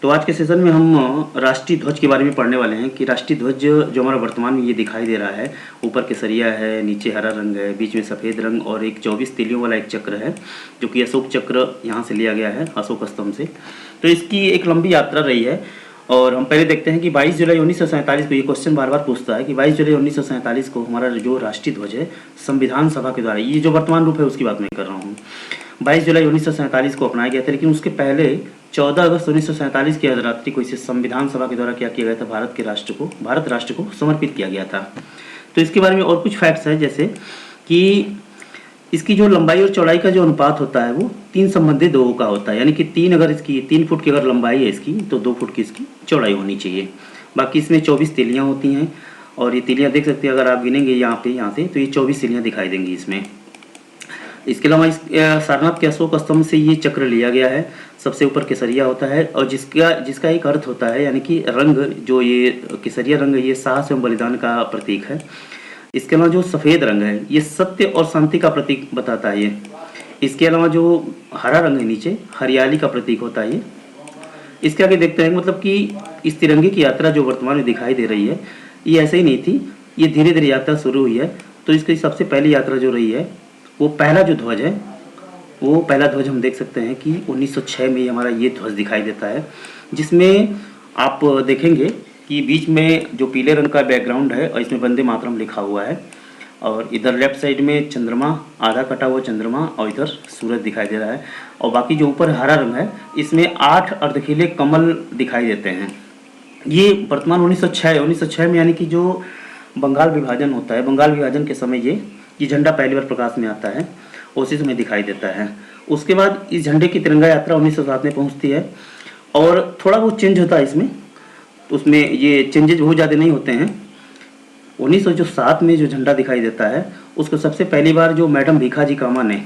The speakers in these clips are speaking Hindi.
तो आज के सेशन में हम राष्ट्रीय ध्वज के बारे में पढ़ने वाले हैं कि राष्ट्रीय ध्वज जो हमारा वर्तमान में ये दिखाई दे रहा है, ऊपर केसरिया है, नीचे हरा रंग है, बीच में सफ़ेद रंग और एक 24 तीलियों वाला एक चक्र है जो कि अशोक चक्र यहाँ से लिया गया है, अशोक स्तंभ से। तो इसकी एक लंबी यात्रा रही है और हम पहले देखते हैं कि 22 जुलाई 1947 को, ये क्वेश्चन बार बार पूछता है कि 22 जुलाई 1947 को हमारा जो राष्ट्रीय ध्वज है संविधान सभा के द्वारा, ये जो वर्तमान रूप है उसकी बात मैं कर रहा हूँ, 22 जुलाई 1947 को अपनाया गया था। लेकिन उसके पहले 14 अगस्त 1947 की अर्धरात्रि को इसे संविधान सभा के द्वारा क्या किया गया था, भारत राष्ट्र को समर्पित किया गया था। तो इसके बारे में और कुछ फैक्ट्स हैं, जैसे कि इसकी जो लंबाई और चौड़ाई का जो अनुपात होता है वो 3:2 का होता है, यानी कि 3 फुट की अगर लंबाई है इसकी तो 2 फुट की इसकी चौड़ाई होनी चाहिए। बाकी इसमें 24 तीलियाँ होती हैं और ये तीलियाँ देख सकते हैं, अगर आप गिनेंगे यहाँ से तो ये 24 तीलियाँ दिखाई देंगी इसमें। इसके अलावा इस सारनाथ के अशोक स्तंभ से ये चक्र लिया गया है। सबसे ऊपर केसरिया होता है और जिसका एक अर्थ होता है, यानी कि रंग, जो ये केसरिया रंग है ये साहस एवं बलिदान का प्रतीक है। इसके अलावा जो सफ़ेद रंग है ये सत्य और शांति का प्रतीक बताता है ये। इसके अलावा जो हरा रंग है नीचे, हरियाली का प्रतीक होता है ये। इसके आगे देखते हैं मतलब कि इस तिरंगे की यात्रा जो वर्तमान में दिखाई दे रही है ये ऐसे ही नहीं थी, ये धीरे धीरे यात्रा शुरू हुई है। तो इसकी सबसे पहली यात्रा जो रही है वो पहला जो ध्वज है, वो पहला ध्वज हम देख सकते हैं कि 1906 में हमारा ये ध्वज दिखाई देता है, जिसमें आप देखेंगे कि बीच में जो पीले रंग का बैकग्राउंड है और इसमें वंदे मातरम लिखा हुआ है और इधर लेफ्ट साइड में चंद्रमा, आधा कटा हुआ चंद्रमा और इधर सूरज दिखाई दे रहा है। और बाकी जो ऊपर हरा रंग है इसमें 8 अर्धखिले कमल दिखाई देते हैं। ये वर्तमान 1906 में, यानी कि जो बंगाल विभाजन होता है, बंगाल विभाजन के समय ये झंडा पहली बार प्रकाश में आता है, उसी समय दिखाई देता है। उसके बाद इस झंडे की तिरंगा यात्रा 1907 में पहुंचती है और थोड़ा बहुत चेंज होता है इसमें, तो उसमें ये चेंजेज बहुत ज़्यादा नहीं होते हैं। 1907 में जो झंडा दिखाई देता है उसको सबसे पहली बार जो मैडम भीखाजी कामा ने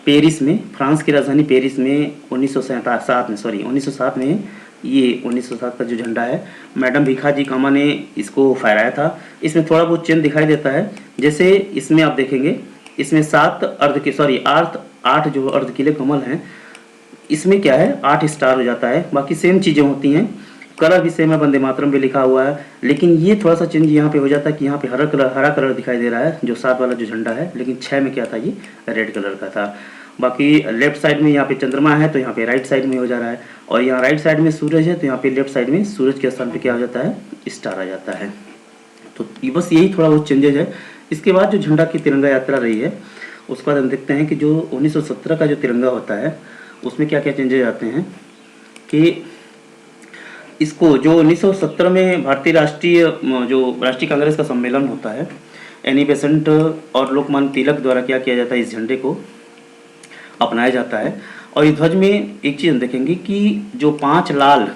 पेरिस में, फ्रांस की राजधानी पेरिस में 1907 में ये 1907 का जो झंडा है मैडम भीखाजी कामा ने इसको फहराया था। इसमें थोड़ा बहुत चेंज दिखाई देता है, जैसे इसमें आप देखेंगे इसमें 8 जो अर्धकिले कमल हैं इसमें क्या है 8 स्टार हो जाता है। बाकी सेम चीज़ें होती हैं, कलर भी सेम है, वंदे मातरम भी लिखा हुआ है, लेकिन ये थोड़ा सा चेंज यहाँ पे हो जाता है कि यहाँ पे हरा कलर दिखाई दे रहा है जो 7 वाला जो झंडा है, लेकिन 6 में क्या था, ये रेड कलर का था। बाकी लेफ्ट साइड में यहाँ पे चंद्रमा है तो यहाँ पे राइट साइड में हो जा रहा है, और यहाँ राइट साइड में सूरज है तो यहाँ पे लेफ्ट साइड में सूरज के स्थान पे क्या हो जाता है, स्टार आ जाता है। तो ये बस यही थोड़ा बहुत चेंजेज है। इसके बाद जो झंडा की तिरंगा यात्रा रही है उसके बाद हम देखते हैं कि जो 1917 का जो तिरंगा होता है उसमें क्या क्या चेंजेज आते हैं कि इसको जो 1917 में भारतीय राष्ट्रीय कांग्रेस का सम्मेलन होता है, एनी बेसेंट और लोकमान्य तिलक द्वारा क्या किया जाता है, इस झंडे को अपनाया जाता है। और इस ध्वज में एक चीज़ हम देखेंगे कि जो 5 लाल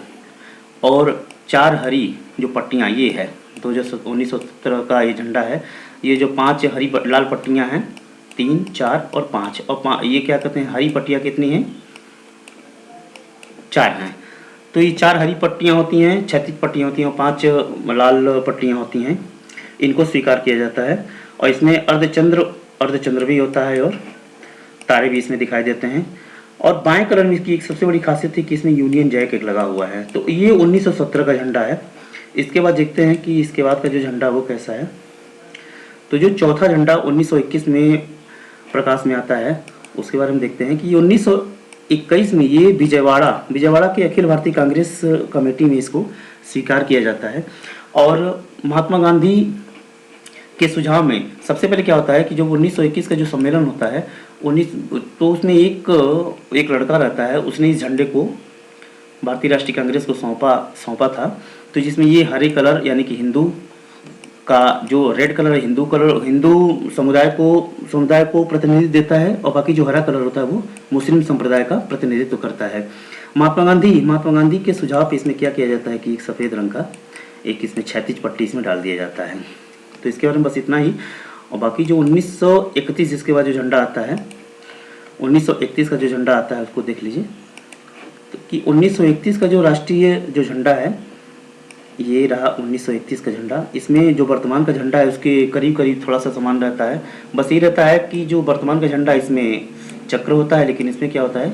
और 4 हरी जो पट्टियाँ ये है, तो जो 1917 का ये झंडा है, ये जो 5 लाल पट्टियाँ हैं, 3, 4 और 5, और ये क्या कहते हैं, हरी पट्टियाँ कितनी हैं, 4 हैं। तो ये 4 हरी पट्टियाँ होती हैं, 36 पट्टियाँ होती हैं और 5 लाल पट्टियाँ होती हैं, इनको स्वीकार किया जाता है। और इसमें अर्धचंद्र भी होता है और तारे भी इसमें दिखाई देते हैं। और बाएं कलर में इसकी एक सबसे बड़ी खासियत थी कि इसमें यूनियन जैक एक लगा हुआ है। तो ये 1917 का झंडा है। इसके बाद देखते हैं कि इसके बाद का जो झंडा वो कैसा है। तो जो चौथा झंडा 1921 में प्रकाश में आता है उसके बारे में देखते हैं कि 1921 में ये विजयवाड़ा के अखिल भारतीय कांग्रेस कमेटी में इसको स्वीकार किया जाता है। और महात्मा गांधी के सुझाव में सबसे पहले क्या होता है कि जो 1921 का जो सम्मेलन होता है तो उसमें एक लड़का रहता है, उसने इस झंडे को भारतीय राष्ट्रीय कांग्रेस को सौंपा था। तो जिसमें ये हरे कलर यानी कि हिंदू का जो रेड कलर है, हिंदू समुदाय को प्रतिनिधित्व देता है, और बाकी जो हरा कलर होता है वो मुस्लिम संप्रदाय का प्रतिनिधित्व करता है। महात्मा गांधी के सुझाव पे इसमें क्या किया जाता है कि एक सफ़ेद रंग का एक इसमें क्षैतिज पट्टी इसमें डाल दिया जाता है। तो इसके बारे में बस इतना ही। और बाकी जो 1931 इसके बाद जो झंडा आता है, 1931 का जो झंडा आता है उसको देख लीजिए। तो कि 1931 का जो राष्ट्रीय जो झंडा है ये रहा 1931 का झंडा। इसमें जो वर्तमान का झंडा है उसके करीब करीब थोड़ा सा समान रहता है, बस ये रहता है कि जो वर्तमान का झंडा इसमें चक्र होता है, लेकिन इसमें क्या होता है,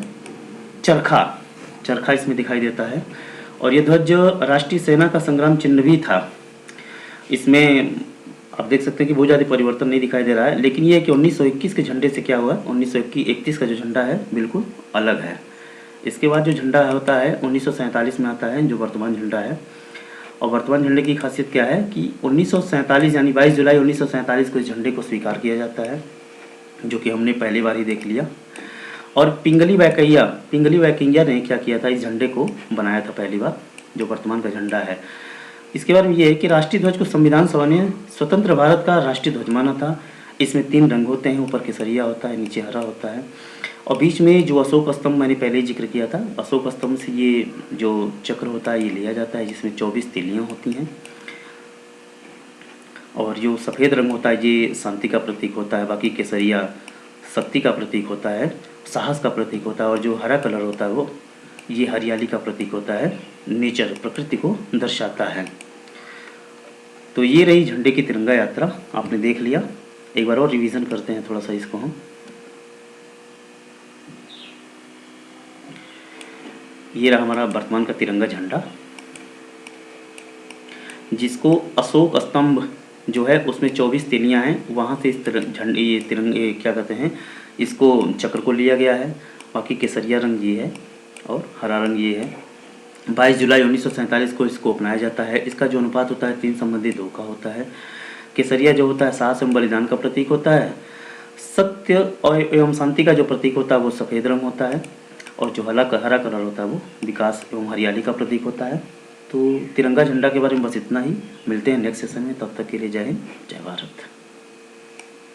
चरखा चरखा इसमें दिखाई देता है। और ये ध्वज राष्ट्रीय सेना का संग्राम चिन्ह भी था। इसमें आप देख सकते हैं कि बहुत ज़्यादा परिवर्तन नहीं दिखाई दे रहा है, लेकिन ये है कि 1921 के झंडे से क्या हुआ, 1931 का जो झंडा है बिल्कुल अलग है। इसके बाद जो झंडा होता है 1947 में आता है, जो वर्तमान झंडा है। और वर्तमान झंडे की खासियत क्या है कि 1947 यानी 22 जुलाई 1947 को इस झंडे को स्वीकार किया जाता है, जो कि हमने पहली बार ही देख लिया। और पिंगली वैकेंया ने क्या किया था, इस झंडे को बनाया था पहली बार, जो वर्तमान का झंडा है। इसके बारे में ये है कि राष्ट्रीय ध्वज को संविधान सभा ने स्वतंत्र भारत का राष्ट्रीय ध्वज माना था। इसमें 3 रंग होते हैं, ऊपर केसरिया होता है, नीचे हरा होता है, और बीच में जो अशोक स्तंभ मैंने पहले ही जिक्र किया था, अशोक स्तंभ से ये जो चक्र होता है ये लिया जाता है, जिसमें 24 तीलियाँ होती हैं। और जो सफ़ेद रंग होता है ये शांति का प्रतीक होता है, बाकी केसरिया शक्ति का प्रतीक होता है, साहस का प्रतीक होता है, और जो हरा कलर होता है वो ये हरियाली का प्रतीक होता है, नेचर प्रकृति को दर्शाता है। तो ये रही झंडे की तिरंगा यात्रा, आपने देख लिया। एक बार और रिवीजन करते हैं थोड़ा सा इसको हम। ये रहा हमारा वर्तमान का तिरंगा झंडा, जिसको अशोक स्तंभ जो है उसमें 24 तीलियां हैं, वहाँ से इस झंडे ये तिरंगे क्या कहते हैं, इसको चक्र को लिया गया है। बाकी केसरिया रंग ये है और हरा रंग ये है। 22 जुलाई 1947 को इसको अपनाया जाता है। इसका जो अनुपात होता है 3 संबंधी 2 का होता है। केसरिया जो होता है साहस एवं बलिदान का प्रतीक होता है। सत्य और एवं शांति का जो प्रतीक होता है वो सफ़ेद रंग होता है, और जो हरा कलर होता है वो विकास एवं हरियाली का प्रतीक होता है। तो तिरंगा झंडा के बारे में बस इतना ही। मिलते हैं नेक्स्ट सेशन में, तब तक के लिए जय हिंद, जय भारत।